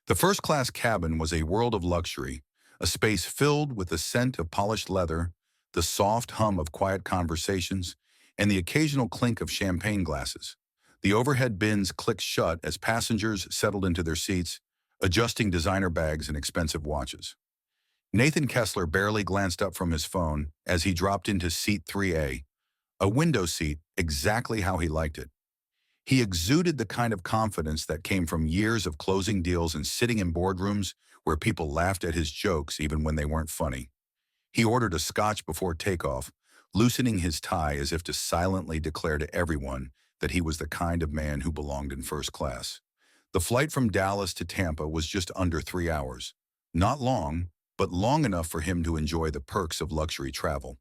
The first-class cabin was a world of luxury, a space filled with the scent of polished leather, the soft hum of quiet conversations, and the occasional clink of champagne glasses. The overhead bins clicked shut as passengers settled into their seats, adjusting designer bags and expensive watches. Nathan Kessler barely glanced up from his phone as he dropped into seat 3A, a window seat exactly how he liked it. He exuded the kind of confidence that came from years of closing deals and sitting in boardrooms where people laughed at his jokes even when they weren't funny. He ordered a scotch before takeoff, loosening his tie as if to silently declare to everyone that he was the kind of man who belonged in first class. The flight from Dallas to Tampa was just under 3 hours. Not long, but long enough for him to enjoy the perks of luxury travel.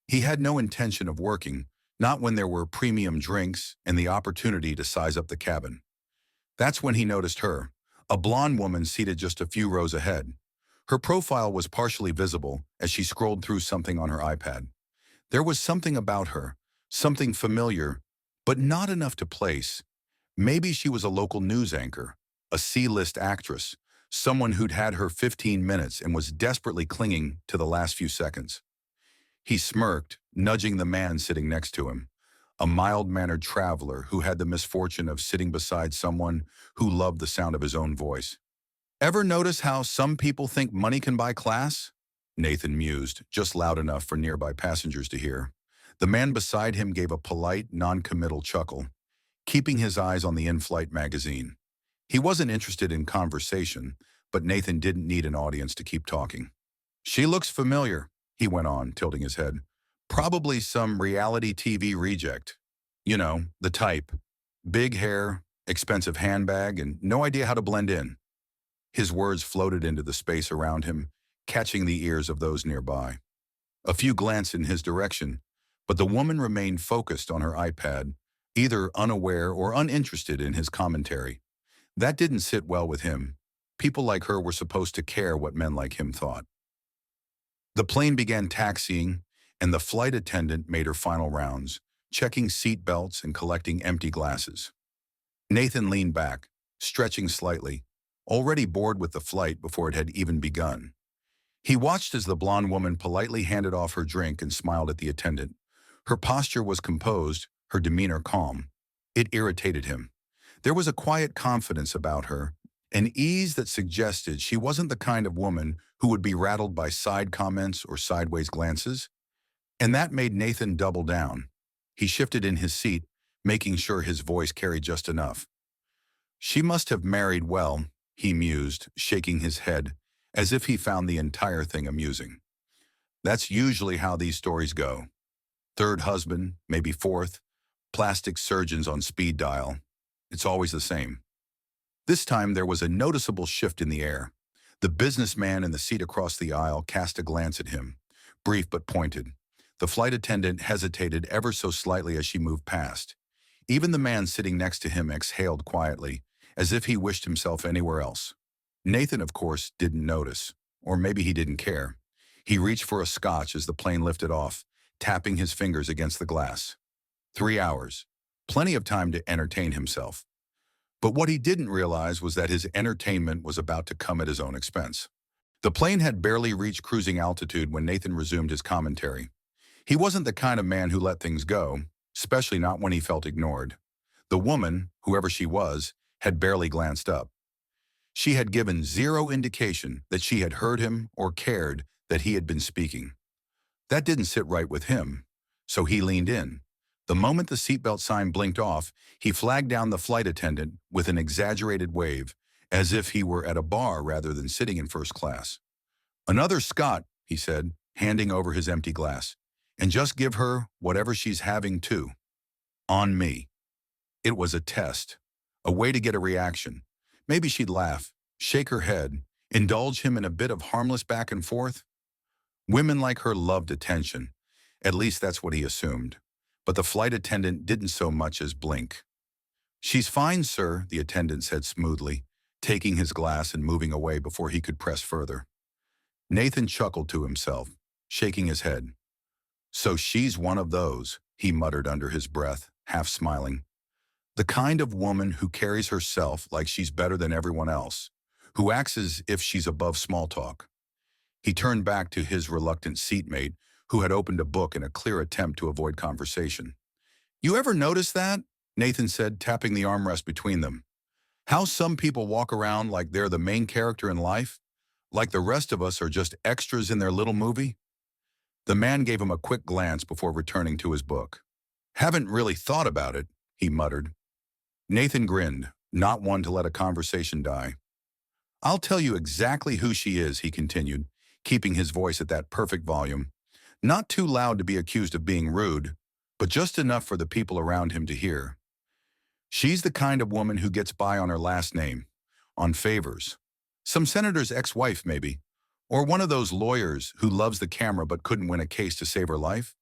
He had no intention of working, not when there were premium drinks and the opportunity to size up the cabin. That's when he noticed her, a blonde woman seated just a few rows ahead. Her profile was partially visible as she scrolled through something on her iPad. There was something about her, something familiar, but not enough to place. Maybe she was a local news anchor, a C-list actress, someone who'd had her 15 minutes and was desperately clinging to the last few seconds. He smirked, nudging the man sitting next to him, a mild-mannered traveler who had the misfortune of sitting beside someone who loved the sound of his own voice. "Ever notice how some people think money can buy class?" Nathan mused, just loud enough for nearby passengers to hear. The man beside him gave a polite, non-committal chuckle, keeping his eyes on the in-flight magazine. He wasn't interested in conversation, but Nathan didn't need an audience to keep talking. "She looks familiar," he went on, tilting his head. "Probably some reality TV reject. You know, the type. Big hair, expensive handbag, and no idea how to blend in." His words floated into the space around him, catching the ears of those nearby. A few glanced in his direction, but the woman remained focused on her iPad, either unaware or uninterested in his commentary. That didn't sit well with him. People like her were supposed to care what men like him thought. The plane began taxiing, and the flight attendant made her final rounds, checking seat belts and collecting empty glasses. Nathan leaned back, stretching slightly, already bored with the flight before it had even begun. He watched as the blonde woman politely handed off her drink and smiled at the attendant. Her posture was composed, her demeanor calm. It irritated him. There was a quiet confidence about her, an ease that suggested she wasn't the kind of woman who would be rattled by side comments or sideways glances. And that made Nathan double down. He shifted in his seat, making sure his voice carried just enough. "She must have married well," he mused, shaking his head, as if he found the entire thing amusing. "That's usually how these stories go. Third husband, maybe fourth, plastic surgeons on speed dial. It's always the same." This time there was a noticeable shift in the air. The businessman in the seat across the aisle cast a glance at him, brief but pointed. The flight attendant hesitated ever so slightly as she moved past. Even the man sitting next to him exhaled quietly, as if he wished himself anywhere else. Nathan, of course, didn't notice, or maybe he didn't care. He reached for a scotch as the plane lifted off, tapping his fingers against the glass. 3 hours. Plenty of time to entertain himself. But what he didn't realize was that his entertainment was about to come at his own expense. The plane had barely reached cruising altitude when Nathan resumed his commentary. He wasn't the kind of man who let things go, especially not when he felt ignored. The woman, whoever she was, had barely glanced up. She had given zero indication that she had heard him or cared that he had been speaking. That didn't sit right with him, so he leaned in. The moment the seatbelt sign blinked off, he flagged down the flight attendant with an exaggerated wave, as if he were at a bar rather than sitting in first class. "Another Scott," he said, handing over his empty glass. "And just give her whatever she's having too. On me." It was a test, a way to get a reaction. Maybe she'd laugh, shake her head, indulge him in a bit of harmless back and forth. Women like her loved attention. At least that's what he assumed. But the flight attendant didn't so much as blink. "She's fine, sir," the attendant said smoothly, taking his glass and moving away before he could press further. Nathan chuckled to himself, shaking his head. "So she's one of those," he muttered under his breath, half smiling. "The kind of woman who carries herself like she's better than everyone else, who acts as if she's above small talk. He turned back to his reluctant seatmate, who had opened a book in a clear attempt to avoid conversation. "You ever notice that?" Nathan said, tapping the armrest between them. "How some people walk around like they're the main character in life? Like the rest of us are just extras in their little movie?" The man gave him a quick glance before returning to his book. "Haven't really thought about it," he muttered. Nathan grinned, not one to let a conversation die. "I'll tell you exactly who she is," he continued, keeping his voice at that perfect volume. Not too loud to be accused of being rude, but just enough for the people around him to hear. "She's the kind of woman who gets by on her last name, on favors. Some senator's ex-wife, maybe. Or one of those lawyers who loves the camera but couldn't win a case to save her life."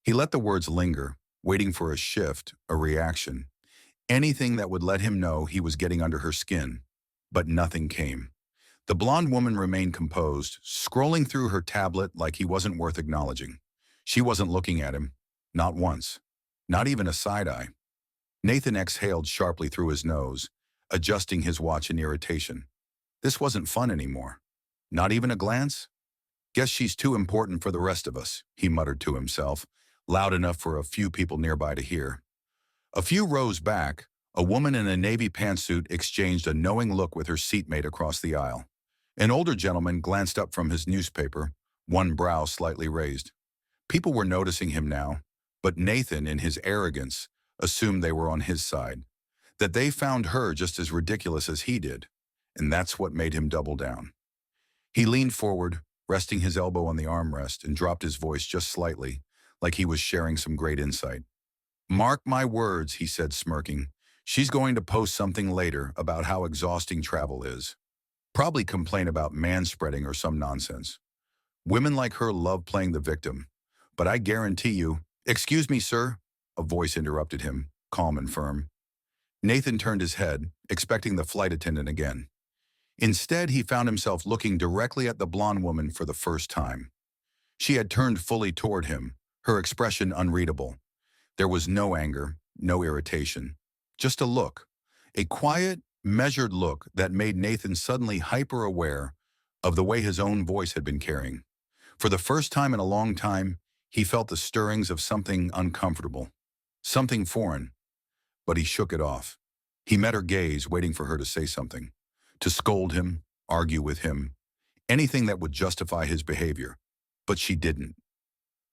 He let the words linger, waiting for a shift, a reaction. Anything that would let him know he was getting under her skin. But nothing came. The blonde woman remained composed, scrolling through her tablet like he wasn't worth acknowledging. She wasn't looking at him. Not once. Not even a side eye. Nathan exhaled sharply through his nose, adjusting his watch in irritation. This wasn't fun anymore. Not even a glance? "Guess she's too important for the rest of us," he muttered to himself, loud enough for a few people nearby to hear. A few rows back, a woman in a navy pantsuit exchanged a knowing look with her seatmate across the aisle. An older gentleman glanced up from his newspaper, one brow slightly raised. People were noticing him now, but Nathan, in his arrogance, assumed they were on his side, that they found her just as ridiculous as he did, and that's what made him double down. He leaned forward, resting his elbow on the armrest, and dropped his voice just slightly, like he was sharing some great insight. "Mark my words," he said, smirking. "She's going to post something later about how exhausting travel is. Probably complain about manspreading or some nonsense. Women like her love playing the victim. But I guarantee you—" "Excuse me, sir," a voice interrupted him, calm and firm. Nathan turned his head, expecting the flight attendant again. Instead, he found himself looking directly at the blonde woman for the first time. She had turned fully toward him, her expression unreadable. There was no anger, no irritation, just a look. A quiet, measured look that made Nathan suddenly hyper-aware of the way his own voice had been carrying. For the first time in a long time, he felt the stirrings of something uncomfortable, something foreign. But he shook it off. He met her gaze, waiting for her to say something, to scold him, argue with him, anything that would justify his behavior. But she didn't.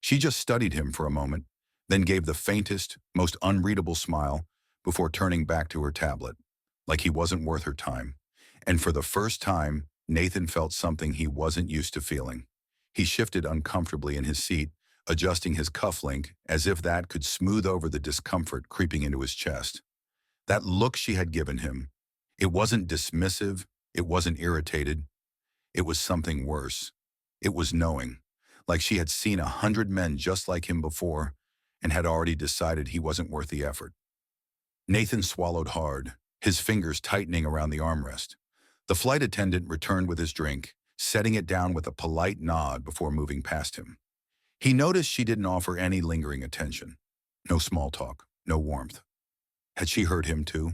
She just studied him for a moment, then gave the faintest, most unreadable smile before turning back to her tablet, like he wasn't worth her time. And for the first time, Nathan felt something he wasn't used to feeling. He shifted uncomfortably in his seat, adjusting his cufflink as if that could smooth over the discomfort creeping into his chest. That look she had given him, it wasn't dismissive, it wasn't irritated. It was something worse. It was knowing, like she had seen 100 men just like him before and had already decided he wasn't worth the effort. Nathan swallowed hard, his fingers tightening around the armrest. The flight attendant returned with his drink, setting it down with a polite nod before moving past him. He noticed she didn't offer any lingering attention. No small talk, no warmth. Had she heard him too?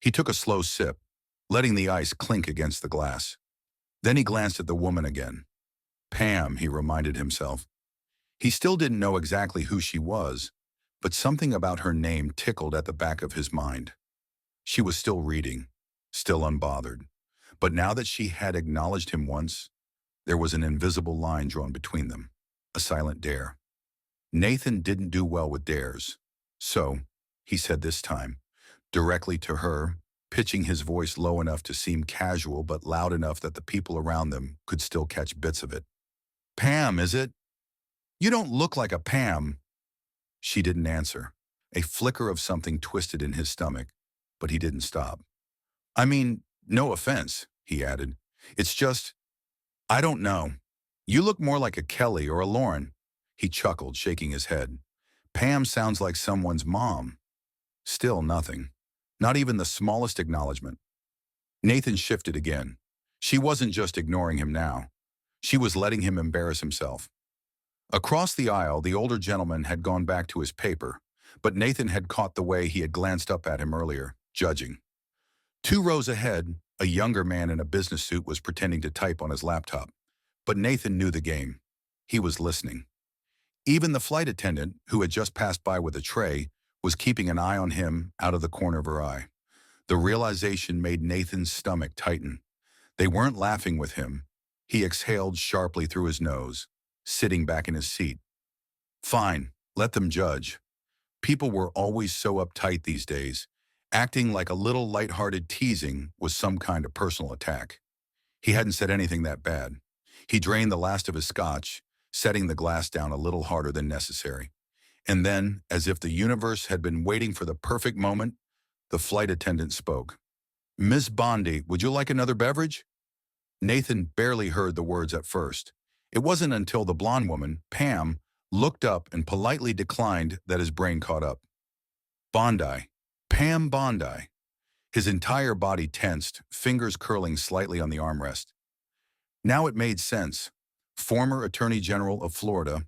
He took a slow sip, letting the ice clink against the glass. Then he glanced at the woman again. Pam, he reminded himself. He still didn't know exactly who she was, but something about her name tickled at the back of his mind. She was still reading, still unbothered. But now that she had acknowledged him once, there was an invisible line drawn between them, a silent dare. Nathan didn't do well with dares. So, he said this time, directly to her, pitching his voice low enough to seem casual but loud enough that the people around them could still catch bits of it. "Pam, is it? You don't look like a Pam." She didn't answer. A flicker of something twisted in his stomach, but he didn't stop. "I mean, no offense," he added. "It's just, I don't know. You look more like a Kelly or a Lauren." He chuckled, shaking his head. "Pam sounds like someone's mom." Still nothing. Not even the smallest acknowledgement. Nathan shifted again. She wasn't just ignoring him now. She was letting him embarrass himself. Across the aisle, the older gentleman had gone back to his paper, but Nathan had caught the way he had glanced up at him earlier, judging. 2 rows ahead, A younger man in a business suit was pretending to type on his laptop. But Nathan knew the game. He was listening. Even the flight attendant, who had just passed by with a tray, was keeping an eye on him out of the corner of her eye. The realization made Nathan's stomach tighten. They weren't laughing with him. He exhaled sharply through his nose, sitting back in his seat. Fine, let them judge. People were always so uptight these days, acting like a little light-hearted teasing was some kind of personal attack. He hadn't said anything that bad. He drained the last of his scotch, setting the glass down a little harder than necessary. And then, as if the universe had been waiting for the perfect moment, the flight attendant spoke. "Miss Bondi, would you like another beverage?" Nathan barely heard the words at first. It wasn't until the blonde woman, Pam, looked up and politely declined that his brain caught up. Bondi. Pam Bondi. His entire body tensed, fingers curling slightly on the armrest. Now it made sense. Former Attorney General of Florida,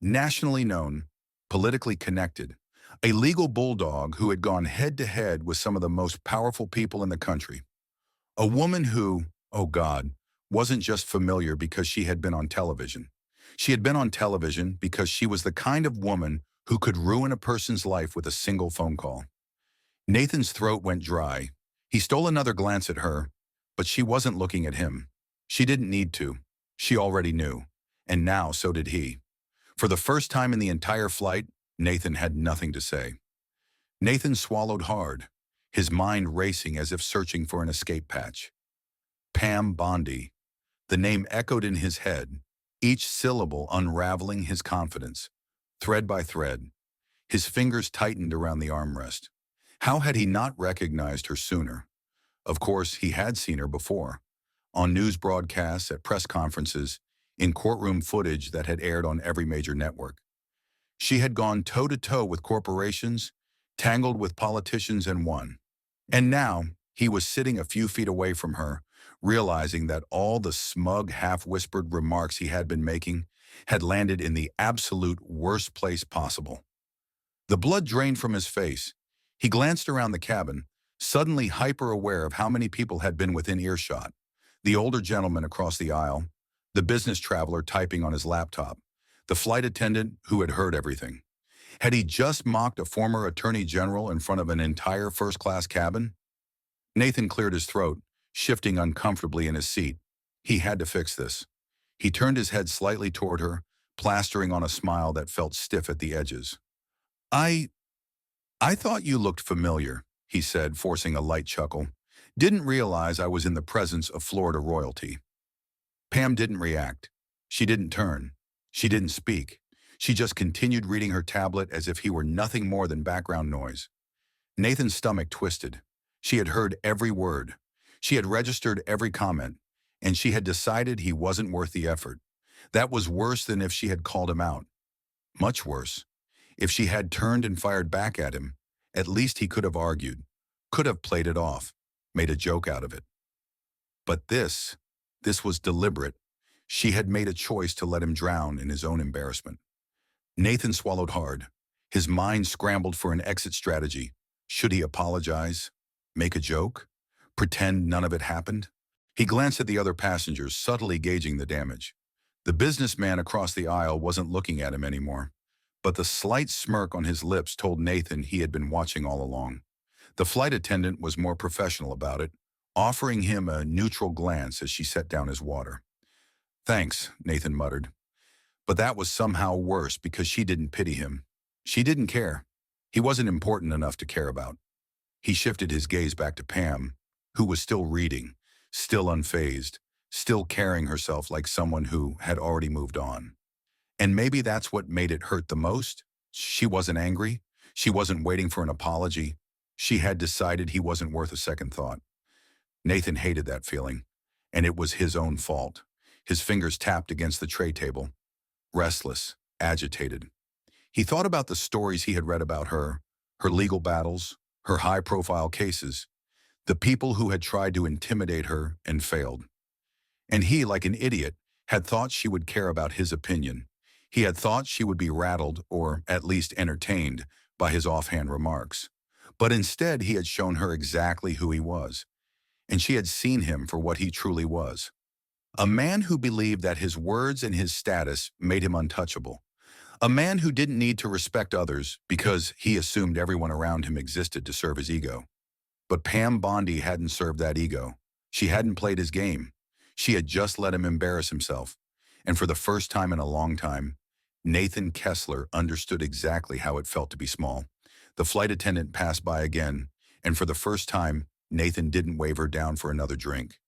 nationally known, politically connected, a legal bulldog who had gone head-to-head with some of the most powerful people in the country. A woman who, oh God, wasn't just familiar because she had been on television. She had been on television because she was the kind of woman who could ruin a person's life with a single phone call. Nathan's throat went dry. He stole another glance at her, but she wasn't looking at him. She didn't need to. She already knew. And now so did he. For the first time in the entire flight, Nathan had nothing to say. Nathan swallowed hard, his mind racing as if searching for an escape hatch. Pam Bondi. The name echoed in his head, each syllable unraveling his confidence. Thread by thread, his fingers tightened around the armrest. How had he not recognized her sooner? Of course, he had seen her before. On news broadcasts, at press conferences, in courtroom footage that had aired on every major network. She had gone toe-to-toe with corporations, tangled with politicians, and won. And now, he was sitting a few feet away from her, realizing that all the smug, half-whispered remarks he had been making had landed in the absolute worst place possible. The blood drained from his face. He glanced around the cabin, suddenly hyper-aware of how many people had been within earshot. The older gentleman across the aisle, the business traveler typing on his laptop, the flight attendant who had heard everything. Had he just mocked a former attorney general in front of an entire first-class cabin? Nathan cleared his throat, shifting uncomfortably in his seat. He had to fix this. He turned his head slightly toward her, plastering on a smile that felt stiff at the edges. I thought you looked familiar," he said, forcing a light chuckle. "Didn't realize I was in the presence of Florida royalty." Pam didn't react. She didn't turn. She didn't speak. She just continued reading her tablet as if he were nothing more than background noise. Nathan's stomach twisted. She had heard every word. She had registered every comment, and she had decided he wasn't worth the effort. That was worse than if she had called him out. Much worse. If she had turned and fired back at him, at least he could have argued, could have played it off, made a joke out of it. But this was deliberate. She had made a choice to let him drown in his own embarrassment. Nathan swallowed hard. His mind scrambled for an exit strategy. Should he apologize? Make a joke? Pretend none of it happened? He glanced at the other passengers, subtly gauging the damage. The businessman across the aisle wasn't looking at him anymore, but the slight smirk on his lips told Nathan he had been watching all along. The flight attendant was more professional about it, offering him a neutral glance as she set down his water. "Thanks," Nathan muttered. But that was somehow worse because she didn't pity him. She didn't care. He wasn't important enough to care about. He shifted his gaze back to Pam, who was still reading, still unfazed, still carrying herself like someone who had already moved on. And maybe that's what made it hurt the most. She wasn't angry. She wasn't waiting for an apology. She had decided he wasn't worth a second thought. Nathan hated that feeling, and it was his own fault. His fingers tapped against the tray table, restless, agitated. He thought about the stories he had read about her legal battles, her high-profile cases, the people who had tried to intimidate her and failed. And he, like an idiot, had thought she would care about his opinion. He had thought she would be rattled, or at least entertained, by his offhand remarks. But instead he had shown her exactly who he was. and she had seen him for what he truly was. A man who believed that his words and his status made him untouchable. A man who didn't need to respect others because he assumed everyone around him existed to serve his ego. But Pam Bondi hadn't served that ego. She hadn't played his game. She had just let him embarrass himself. And for the first time in a long time, Nathan Kessler understood exactly how it felt to be small. The flight attendant passed by again, and for the first time, Nathan didn't wave her down for another drink.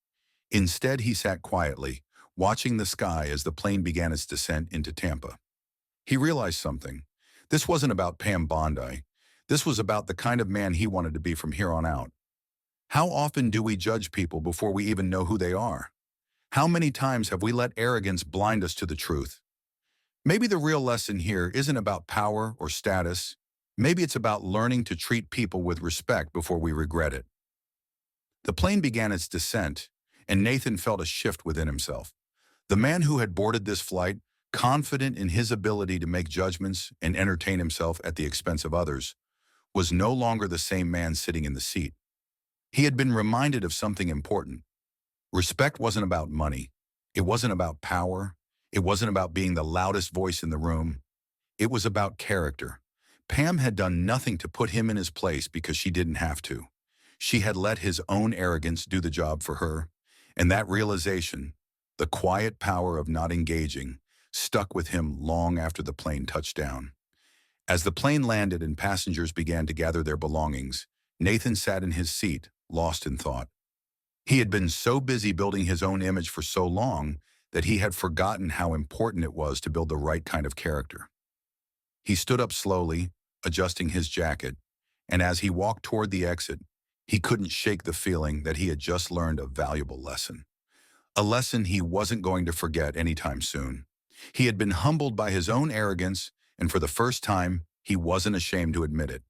Instead, he sat quietly, watching the sky as the plane began its descent into Tampa. He realized something. This wasn't about Pam Bondi. This was about the kind of man he wanted to be from here on out. How often do we judge people before we even know who they are? How many times have we let arrogance blind us to the truth? Maybe the real lesson here isn't about power or status. Maybe it's about learning to treat people with respect before we regret it. The plane began its descent, and Nathan felt a shift within himself. The man who had boarded this flight, confident in his ability to make judgments and entertain himself at the expense of others, was no longer the same man sitting in the seat. He had been reminded of something important. Respect wasn't about money. It wasn't about power. It wasn't about being the loudest voice in the room. It was about character. Pam had done nothing to put him in his place because she didn't have to. She had let his own arrogance do the job for her, and that realization, the quiet power of not engaging, stuck with him long after the plane touched down. As the plane landed and passengers began to gather their belongings, Nathan sat in his seat, lost in thought. He had been so busy building his own image for so long that he had forgotten how important it was to build the right kind of character. He stood up slowly, adjusting his jacket, and as he walked toward the exit, he couldn't shake the feeling that he had just learned a valuable lesson. A lesson he wasn't going to forget anytime soon. He had been humbled by his own arrogance, and for the first time, he wasn't ashamed to admit it.